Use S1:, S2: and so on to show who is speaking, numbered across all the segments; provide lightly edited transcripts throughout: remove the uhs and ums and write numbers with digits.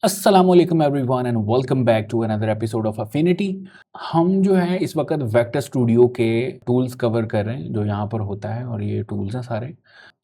S1: अस्सलामुअलैकुम everyone and welcome back to another episode of Affinity. हम जो है इस वक्त वेक्टर स्टूडियो के टूल्स कवर कर रहे हैं जो यहाँ पर होता है, और ये टूल्स हैं सारे।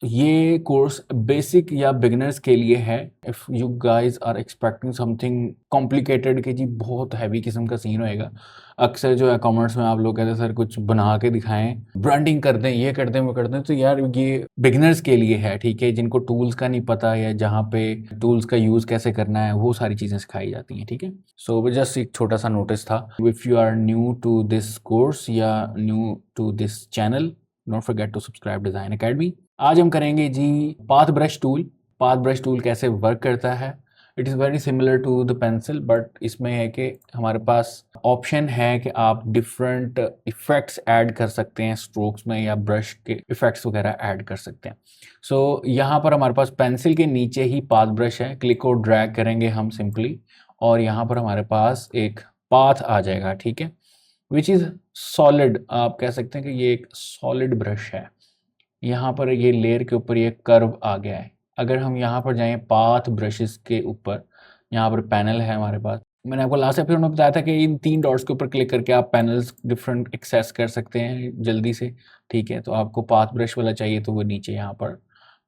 S1: ये कोर्स बेसिक या बिगिनर्स के लिए है। If you guys are expecting something complicated कि जी बहुत हैवी किस्म का सीन होएगा, अक्सर जो है कॉमर्स में आप लोग कहते हैं सर कुछ बना के दिखाएं, ब्रांडिंग कर दें, ये कर दें, वो कर दें, तो यार ये बिगिनर्स के लिए है, ठीक है, जिनको टूल्स का नहीं पता या जहाँ पे टूल्स का यूज़ कैसे करना है वो सारी चीज़ें सिखाई जाती हैं, ठीक है। सो जस्ट एक छोटा सा नोटिस था, if you are new to this course या new to this channel, don't forget to subscribe design academy. आज हम करेंगे जी path brush tool. Path brush tool कैसे वर्क करता है। It is very similar to the pencil, but इसमें है कि हमारे पास ऑप्शन है कि आप डिफरेंट इफ़ेक्ट्स ऐड कर सकते हैं स्ट्रोक्स में, या ब्रश के इफ़ेक्ट्स वगैरह ऐड कर सकते हैं। सो यहाँ पर हमारे पास पेंसिल के नीचे ही पाथ ब्रश है, क्लिक और ड्रैग करेंगे हम सिंपली, और यहाँ पर हमारे पास एक पाथ आ जाएगा, ठीक है, विच इज़ सॉलिड। आप कह सकते हैं कि ये एक सॉलिड ब्रश है। यहाँ पर ये लेयर के ऊपर ये कर्व आ गया है। अगर हम यहाँ पर जाएं पाथ ब्रशेस के ऊपर, यहाँ पर पैनल है हमारे पास। मैंने आपको लास्ट एपिसोड में बताया था कि इन 3 डॉट्स के ऊपर क्लिक करके आप पैनल्स डिफरेंट एक्सेस कर सकते हैं जल्दी से, ठीक है। तो आपको पाथ ब्रश वाला चाहिए तो वो नीचे यहाँ पर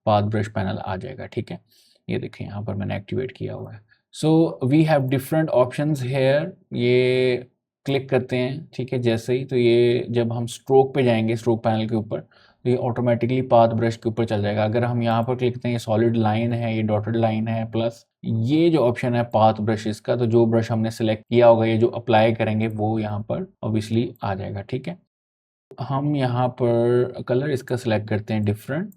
S1: पाथ ब्रश पैनल आ जाएगा, ठीक है। ये देखें यहाँ पर मैंने एक्टिवेट किया हुआ है। So we have different options here. ये क्लिक करते हैं, ठीक है, जैसे ही, तो ये जब हम स्ट्रोक पे जाएंगे, स्ट्रोक पैनल के ऊपर, तो ये ऑटोमेटिकली पाथ ब्रश के ऊपर चल जाएगा। अगर हम यहाँ पर क्लिक करते हैं, ये सॉलिड लाइन है, ये डॉटेड लाइन है, प्लस ये जो ऑप्शन है पाथ ब्रशेस का, तो जो ब्रश हमने सेलेक्ट किया होगा, ये जो अप्लाई करेंगे वो यहाँ पर ऑब्वियसली आ जाएगा, ठीक है। हम यहाँ पर कलर इसका सेलेक्ट करते हैं डिफरेंट।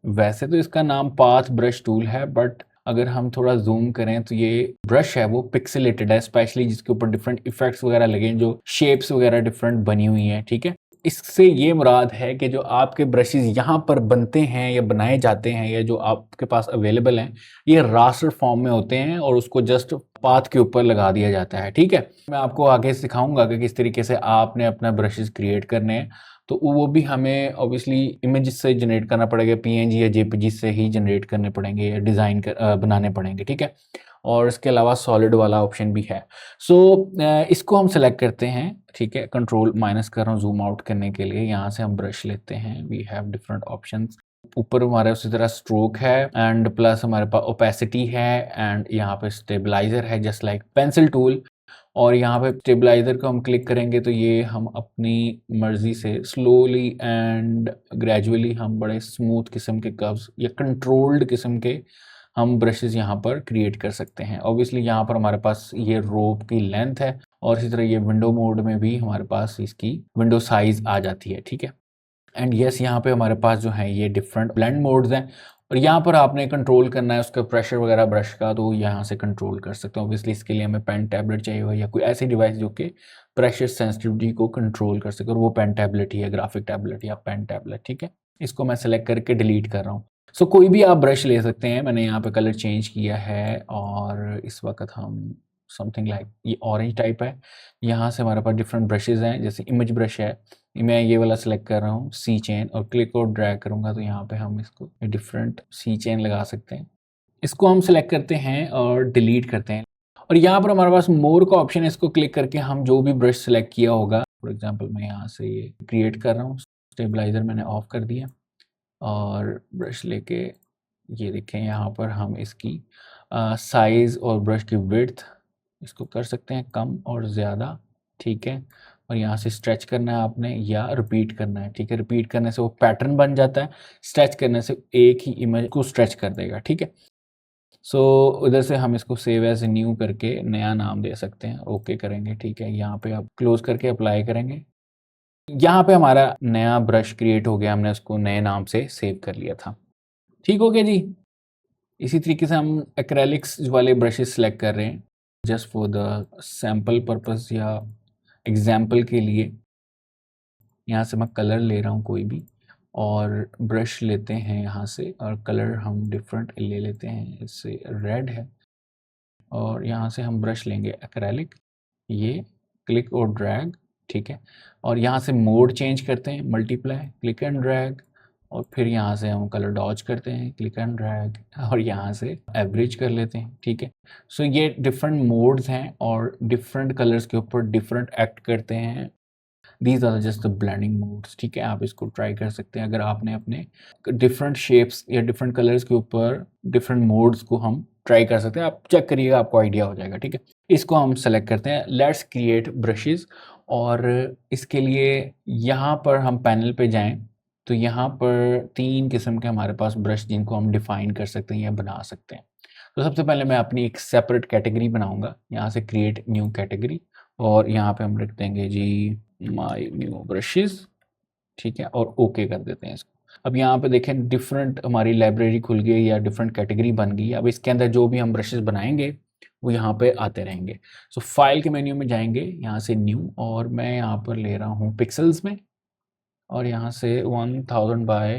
S1: वैसे तो इसका नाम पाथ ब्रश टूल है, बट अगर हम थोड़ा जूम करें तो ये ब्रश है वो पिक्सेलेटेड है, स्पेशली जिसके ऊपर डिफरेंट इफेक्ट्स वगैरह लगे हैं, जो शेप्स वगैरह डिफरेंट बनी हुई हैं, ठीक है। इससे ये मुराद है कि जो आपके ब्रशेस यहाँ पर बनते हैं या बनाए जाते हैं, या जो आपके पास अवेलेबल हैं, ये रास्टर फॉर्म में होते हैं और उसको जस्ट पाथ के ऊपर लगा दिया जाता है, ठीक है। मैं आपको आगे सिखाऊंगा कि किस तरीके से आपने अपना ब्रशेस क्रिएट करने हैं। तो वो भी हमें ऑब्वियसली इमेज से जनरेट करना पड़ेगा, पीएनजी या जेपीजी से ही जनरेट करने पड़ेंगे या डिज़ाइन बनाने पड़ेंगे, ठीक है। और इसके अलावा सॉलिड वाला ऑप्शन भी है। सो इसको हम सेलेक्ट करते हैं, ठीक है, कंट्रोल माइनस कर रहा हूँ जूम आउट करने के लिए। यहाँ से हम ब्रश लेते हैं, वी हैव डिफरेंट ऑप्शंस। ऊपर हमारे उसी तरह स्ट्रोक है, एंड प्लस हमारे पास ओपेसिटी है, एंड यहाँ पे स्टेबलाइजर है जस्ट लाइक पेंसिल टूल। और यहाँ पे स्टेबलाइजर को हम क्लिक करेंगे तो ये हम अपनी मर्जी से स्लोली एंड ग्रेजुअली हम बड़े स्मूथ किस्म के कर्व्स या कंट्रोल्ड किस्म के हम ब्रशेस यहाँ पर क्रिएट कर सकते हैं। ऑब्वियसली यहाँ पर हमारे पास ये रोप की लेंथ है, और इसी तरह ये विंडो मोड में भी हमारे पास इसकी विंडो साइज आ जाती है, ठीक है। एंड यस, यहाँ पे हमारे पास जो है ये डिफरेंट ब्लेंड मोड्स हैं, और यहाँ पर आपने कंट्रोल करना है उसका प्रेशर वगैरह ब्रश का, तो यहाँ से कंट्रोल कर सकते हो। ऑब्वियसली इसके लिए हमें पेन टैबलेट चाहिए हो, या कोई ऐसी डिवाइस जो कि प्रेशर सेंसिटिविटी को कंट्रोल कर सके, और वो पेन टैबलेट ही है, ग्राफिक टैबलेट या पेन टैबलेट, ठीक है। इसको मैं सेलेक्ट करके डिलीट कर रहा हूँ। सो कोई भी आप ब्रश ले सकते हैं। मैंने यहाँ पे कलर चेंज किया है, और इस वक्त हम समथिंग लाइक ये ऑरेंज टाइप है। यहाँ से हमारे पास डिफरेंट ब्रशेज हैं, जैसे इमेज ब्रश है, मैं ये वाला सेलेक्ट कर रहा हूँ सी चेन, और क्लिक और ड्रैग करूँगा तो यहाँ पे हम इसको डिफरेंट सी चेन लगा सकते हैं। इसको हम सेलेक्ट करते हैं और डिलीट करते हैं, और यहाँ पर हमारे पास मोर का ऑप्शन है। इसको क्लिक करके हम जो भी ब्रश सेलेक्ट किया होगा, फॉर एग्जांपल मैं यहाँ से ये क्रिएट कर रहा हूँ, स्टेबलाइजर मैंने ऑफ कर दिया, और ब्रश लेके ये देखें यहाँ पर हम इसकी साइज़ और ब्रश की विड्थ इसको कर सकते हैं कम और ज़्यादा, ठीक है। और यहाँ से स्ट्रेच करना है आपने या रिपीट करना है, ठीक है। रिपीट करने से वो पैटर्न बन जाता है, स्ट्रेच करने से एक ही इमेज को स्ट्रेच कर देगा, ठीक है। सो उधर से हम इसको सेव एज न्यू करके नया नाम दे सकते हैं, ओके करेंगे, ठीक है। यहाँ पे आप क्लोज करके अप्लाई करेंगे। यहाँ पे हमारा नया ब्रश क्रिएट हो गया, हमने उसको नए नाम से सेव कर लिया था, ठीक हो गया जी। इसी तरीके से हम एक्रेलिक्स वाले ब्रशेस सेलेक्ट कर रहे हैं just for the sample purpose या एग्जाम्पल के लिए। यहाँ से मैं कलर ले रहा हूँ कोई भी, और ब्रश लेते हैं यहाँ से, और कलर हम डिफरेंट ले लेते हैं, इससे रेड है, और यहाँ से हम ब्रश लेंगे एक्रेलिक, ये क्लिक और ड्रैग, ठीक है। और यहाँ से मोड चेंज करते हैं, मल्टीप्लाई, क्लिक एंड ड्रैग, और फिर यहाँ से हम कलर डॉज करते हैं, क्लिक एंड ड्रैग, और यहाँ से एवरेज कर लेते हैं, ठीक है। सो ये डिफरेंट मोड्स हैं और डिफरेंट कलर्स के ऊपर डिफरेंट एक्ट करते हैं। These are just the blending modes, ठीक है। आप इसको ट्राई कर सकते हैं अगर आपने अपने डिफरेंट शेप्स या डिफरेंट कलर्स के ऊपर डिफरेंट मोड्स को हम ट्राई कर सकते हैं। आप चेक करिएगा, आपको आइडिया हो जाएगा, ठीक है। इसको हम सेलेक्ट करते हैं, लेट्स क्रिएट ब्रशेस। और इसके लिए यहाँ पर हम पैनल पे जाएं तो यहाँ पर 3 किस्म के हमारे पास ब्रश जिनको हम डिफाइन कर सकते हैं या बना सकते हैं। तो सबसे पहले मैं अपनी एक सेपरेट कैटेगरी बनाऊंगा, यहाँ से क्रिएट न्यू कैटेगरी, और यहाँ पे हम लिख देंगे जी माय न्यू ब्रशेस, ठीक है, और ओके कर देते हैं इसको। अब यहाँ पे देखें डिफरेंट हमारी लाइब्रेरी खुल गई या डिफरेंट कैटेगरी बन गई। अब इसके अंदर जो भी हम ब्रशेस बनाएंगे वो यहाँ पे आते रहेंगे। सो फाइल के मेन्यू में जाएंगे, यहाँ से न्यू, और मैं यहाँ पर ले रहा हूँ पिक्सल्स में, और यहाँ से 1000 बाय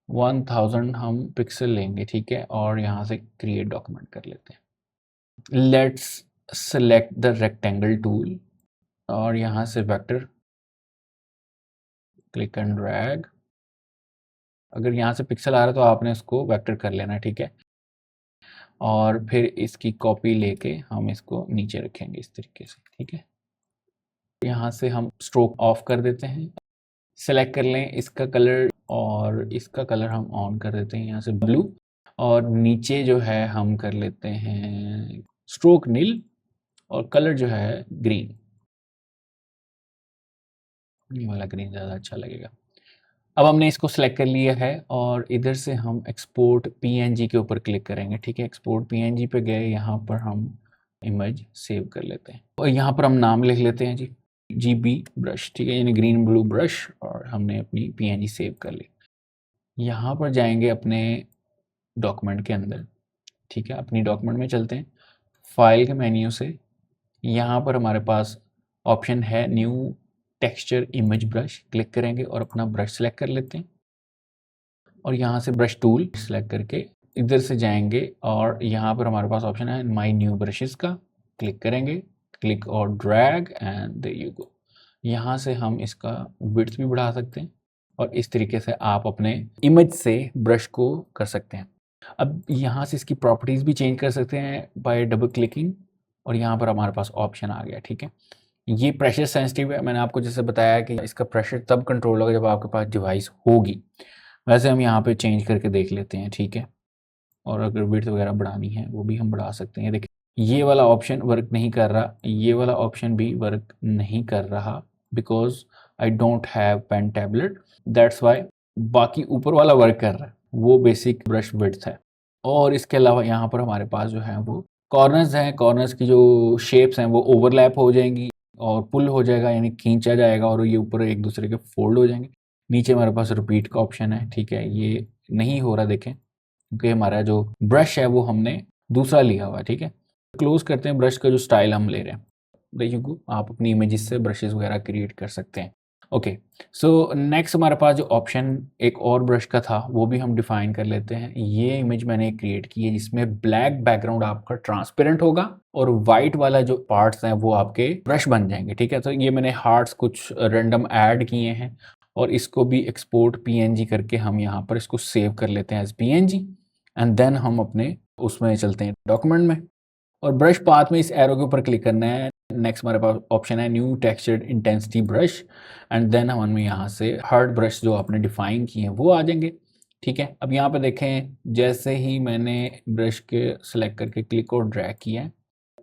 S1: 1000 हम पिक्सल लेंगे, ठीक है, और यहाँ से क्रिएट डॉक्यूमेंट कर लेते हैं। Let's select the rectangle tool और यहाँ से वेक्टर, क्लिक एंड ड्रैग। अगर यहाँ से पिक्सल आ रहा है तो आपने इसको वेक्टर कर लेना, ठीक है। और फिर इसकी कॉपी लेके हम इसको नीचे रखेंगे इस तरीके से, ठीक है। यहाँ से हम स्ट्रोक ऑफ कर देते हैं, सेलेक्ट कर लें इसका कलर, और इसका कलर हम ऑन कर देते हैं यहाँ से ब्लू, और नीचे जो है हम कर लेते हैं स्ट्रोक नील, और कलर जो है ग्रीन। ये वाला ग्रीन ज़्यादा अच्छा लगेगा। अब हमने इसको सेलेक्ट कर लिया है और इधर से हम एक्सपोर्ट पीएनजी के ऊपर क्लिक करेंगे, ठीक है। एक्सपोर्ट पीएनजी पे गए, यहाँ पर हम इमेज सेव कर लेते हैं और यहाँ पर हम नाम लिख लेते हैं जी जीबी ब्रश, ठीक है, यानी ग्रीन ब्लू ब्रश, और हमने अपनी पीएनजी सेव कर ली। यहाँ पर जाएंगे अपने डॉक्यूमेंट के अंदर, ठीक है, अपनी डॉक्यूमेंट में चलते हैं, फाइल के मेन्यू से यहाँ पर हमारे पास ऑप्शन है new texture image brush, click करेंगे और अपना ब्रश सेलेक्ट कर लेते हैं, और यहाँ से ब्रश टूल सेलेक्ट करके इधर से जाएंगे और यहाँ पर हमारे पास ऑप्शन है माय न्यू ब्रशेस का, क्लिक करेंगे, क्लिक और drag and there you go. यहाँ से हम इसका विड्थ भी बढ़ा सकते हैं और इस तरीके से आप अपने इमेज से ब्रश को कर सकते हैं। अब यहाँ से इसकी प्रॉपर्टीज़ भी चेंज कर सकते हैं बाय डबल क्लिकिंग, और यहाँ पर हमारे पास ऑप्शन आ गया, ठीक है। ये प्रेशर सेंसिटिव है, मैंने आपको जैसे बताया कि इसका प्रेशर तब कंट्रोल होगा जब आपके पास डिवाइस होगी। वैसे हम यहाँ पे चेंज करके देख लेते हैं, ठीक है, और अगर विड्थ वगैरह बढ़ानी है वो भी हम बढ़ा सकते हैं। देखिए ये वाला ऑप्शन वर्क नहीं कर रहा, ये वाला ऑप्शन भी वर्क नहीं कर रहा, because I don't have pen tablet, that's why. बाकी ऊपर वाला वर्क कर रहा है, वो बेसिक ब्रश विड्थ है। और इसके अलावा यहाँ पर हमारे पास जो है वो कॉर्नर्स हैं, कॉर्नर्स की जो शेप्स हैं वो ओवरलैप हो जाएंगी और पुल हो जाएगा, यानी खींचा जाएगा और ये ऊपर एक दूसरे के फोल्ड हो जाएंगे। नीचे हमारे पास रिपीट का ऑप्शन है, ठीक है, ये नहीं हो रहा देखें, क्योंकि हमारा जो ब्रश है वो हमने दूसरा लिया हुआ है, ठीक है। क्लोज करते हैं ब्रश का जो स्टाइल हम ले रहे हैं, देखिए आप अपनी इमेजेस से ब्रशेस वगैरह क्रिएट कर सकते हैं। ओके, सो नेक्स्ट हमारे पास जो ऑप्शन एक और ब्रश का था वो भी हम डिफाइन कर लेते हैं। ये इमेज मैंने क्रिएट की है जिसमें ब्लैक बैकग्राउंड आपका ट्रांसपेरेंट होगा और वाइट वाला जो पार्ट्स हैं वो आपके ब्रश बन जाएंगे, ठीक है। तो ये मैंने हार्ट्स कुछ रैंडम ऐड किए हैं और इसको भी एक्सपोर्ट पीएनजी करके हम यहाँ पर इसको सेव कर लेते हैं एज पीएनजी, एंड देन हम अपने उसमें चलते हैं डॉक्यूमेंट में, और ब्रश पाथ में इस एरो के ऊपर क्लिक करना है। नेक्स्ट हमारे पास ऑप्शन है new textured intensity brush, and then हमें यहाँ से हार्ड ब्रश जो आपने डिफाइन किए हैं वो आ जाएंगे, ठीक है। अब यहाँ पे देखें जैसे ही मैंने ब्रश के सेलेक्ट करके क्लिक और ड्रैग किया है,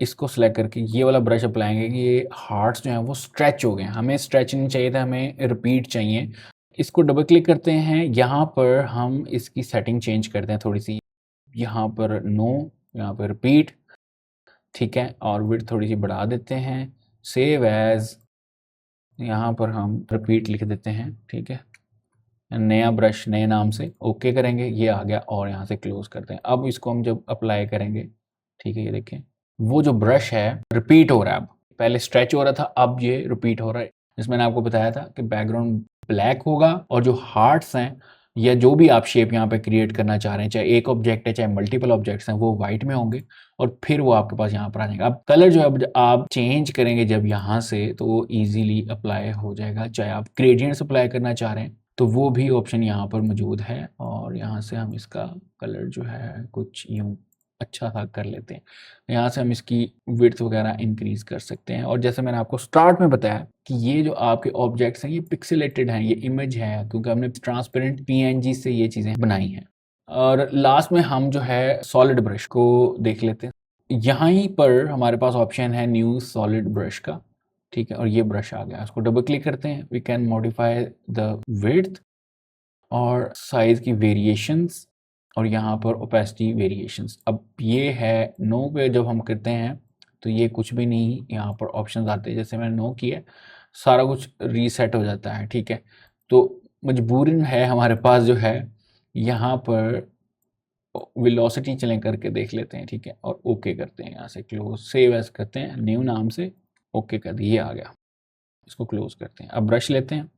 S1: इसको सेलेक्ट करके ये वाला ब्रश अप्लाएंगे कि ये हार्ट्स जो हैं वो स्ट्रेच हो गए। हमें स्ट्रेच नहीं चाहिए था, हमें रिपीट चाहिए। इसको डबल क्लिक करते हैं, यहाँ पर हम इसकी सेटिंग चेंज करते हैं थोड़ी सी, यहाँ पर नो, यहाँ पर रिपीट, ठीक है, और विड्थ थोड़ी सी बढ़ा देते हैं, सेव एज, यहाँ पर हम रिपीट लिख देते हैं, ठीक है, नया ब्रश नए नाम से ओके करेंगे, ये आ गया, और यहाँ से क्लोज करते हैं। अब इसको हम जब अप्लाई करेंगे, ठीक है, ये देखें वो जो ब्रश है रिपीट हो रहा है, अब पहले स्ट्रेच हो रहा था, अब ये रिपीट हो रहा है। जिसमें मैंने आपको बताया था कि बैकग्राउंड ब्लैक होगा और जो हार्ट्स हैं या जो भी आप शेप यहाँ पे क्रिएट करना चाह रहे हैं, चाहे एक ऑब्जेक्ट है चाहे मल्टीपल ऑब्जेक्ट्स हैं, वो वाइट में होंगे और फिर वो आपके पास यहाँ पर आ जाएगा। अब कलर जो है आप चेंज करेंगे जब यहाँ से, तो वो ईजिली अप्लाई हो जाएगा। चाहे आप ग्रेडियंट्स अप्लाई करना चाह रहे हैं तो वो भी ऑप्शन यहाँ पर मौजूद है और यहाँ से हम इसका कलर जो है कुछ यूँ अच्छा सा कर लेते हैं। यहाँ से हम इसकी विड्थ वगैरह इंक्रीज कर सकते हैं और जैसे मैंने आपको स्टार्ट में बताया कि ये जो आपके ऑब्जेक्ट्स हैं ये पिक्सेलेटेड हैं, ये इमेज है क्योंकि हमने ट्रांसपेरेंट पीएनजी से ये चीज़ें बनाई हैं। और लास्ट में हम जो है सॉलिड ब्रश को देख लेते हैं। यहाँ ही पर हमारे पास ऑप्शन है न्यू सॉलिड ब्रश का, ठीक है, और ये ब्रश आ गया। इसको डबल क्लिक करते हैं, we can modify the width और साइज की वेरिएशंस और यहाँ पर ओपेसिटी वेरिएशंस। अब ये है नो पे जब हम करते हैं तो ये कुछ भी नहीं, यहाँ पर ऑप्शंस आते हैं। जैसे मैंने नो किया सारा कुछ रीसेट हो जाता है, ठीक है। तो मजबूरन है हमारे पास जो है यहाँ पर वेलोसिटी चलें करके देख लेते हैं, ठीक है, और ओके करते हैं। यहाँ से क्लोज सेव एज करते हैं, न्यू नाम से ओके कर दिए, ये आ गया। इसको क्लोज करते हैं। अब ब्रश लेते हैं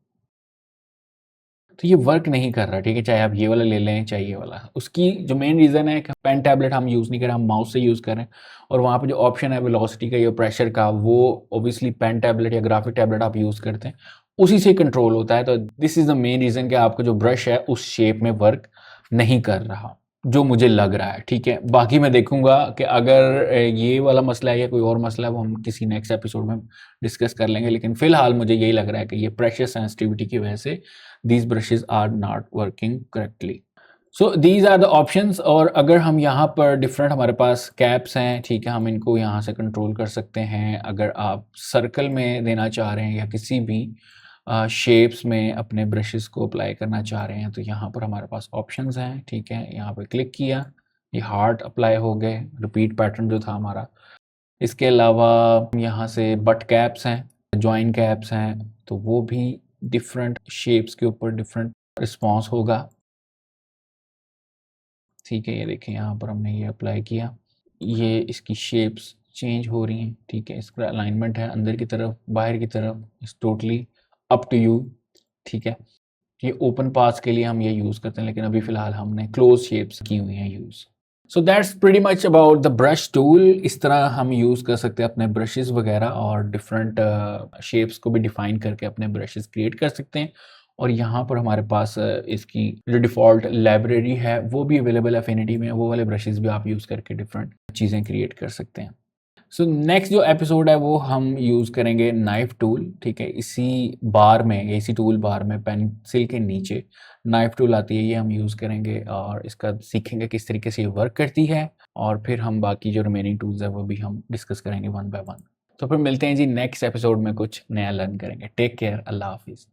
S1: तो ये वर्क नहीं कर रहा, ठीक है, चाहे आप ये वाला ले लें चाहे ये वाला। उसकी जो मेन रीज़न है कि पेन टैबलेट हम यूज़ नहीं करें, हम माउस से यूज़ करें और वहाँ पे जो ऑप्शन है वेलोसिटी का या प्रेशर का, वो ऑब्वियसली पेन टैबलेट या ग्राफिक टैबलेट आप यूज़ करते हैं उसी से कंट्रोल होता है। तो this is the main reason कि आपका जो ब्रश है उस शेप में वर्क नहीं कर रहा, जो मुझे लग रहा है, ठीक है। बाकी मैं देखूंगा कि अगर ये वाला मसला है या कोई और मसला है वो हम किसी नेक्स्ट एपिसोड में डिस्कस कर लेंगे, लेकिन फिलहाल मुझे यही लग रहा है कि ये प्रेशर सेंसिटिविटी की वजह से these brushes are not working correctly. So these are the options। और अगर हम यहाँ पर डिफरेंट हमारे पास कैप्स हैं, ठीक है, हम इनको यहाँ से कंट्रोल कर सकते हैं। अगर आप सर्कल में देना चाह रहे हैं या किसी भी शेप्स में अपने ब्रशेस को अप्लाई करना चाह रहे हैं तो यहाँ पर हमारे पास ऑप्शंस हैं, ठीक है। यहाँ पर क्लिक किया, ये हार्ट अप्लाई हो गए, रिपीट पैटर्न जो था हमारा। इसके अलावा यहाँ से बट कैप्स हैं, जॉइन कैप्स हैं, तो वो भी डिफरेंट शेप्स के ऊपर डिफरेंट रिस्पॉन्स होगा, ठीक है। ये देखें यहाँ पर हमने ये अप्लाई किया, ये इसकी शेप्स चेंज हो रही हैं, ठीक है। इसका अलाइनमेंट है अंदर की तरफ बाहर की तरफ, it's totally up to you, ठीक है। ये ओपन पार्ट्स के लिए हम ये यूज़ करते हैं, लेकिन अभी फ़िलहाल हमने क्लोज शेप्स की हुई हैं use. So that's pretty much about the brush tool. इस तरह हम यूज़ कर सकते हैं अपने ब्रशेस वगैरह और डिफरेंट शेप्स को भी डिफाइन करके अपने ब्रशेस क्रिएट कर सकते हैं। और यहाँ पर हमारे पास इसकी जो डिफ़ॉल्ट लाइब्रेरी है वो भी अवेलेबल है एफिनिटी में, वो वाले ब्रशेस भी आप यूज़ करके डिफरेंट चीज़ें क्रिएट कर सकते हैं। सो नेक्स्ट जो एपिसोड है वो हम यूज़ करेंगे नाइफ टूल, ठीक है। इसी बार में, इसी टूल बार में पेंसिल के नीचे नाइफ टूल आती है, ये हम यूज़ करेंगे और इसका सीखेंगे किस तरीके से ये वर्क करती है। और फिर हम बाकी जो रिमेनिंग टूल्स है वो भी हम डिस्कस करेंगे वन बाय वन। तो फिर मिलते हैं जी नेक्स्ट एपिसोड में, कुछ नया लर्न करेंगे। टेक केयर, अल्लाह हाफिज़।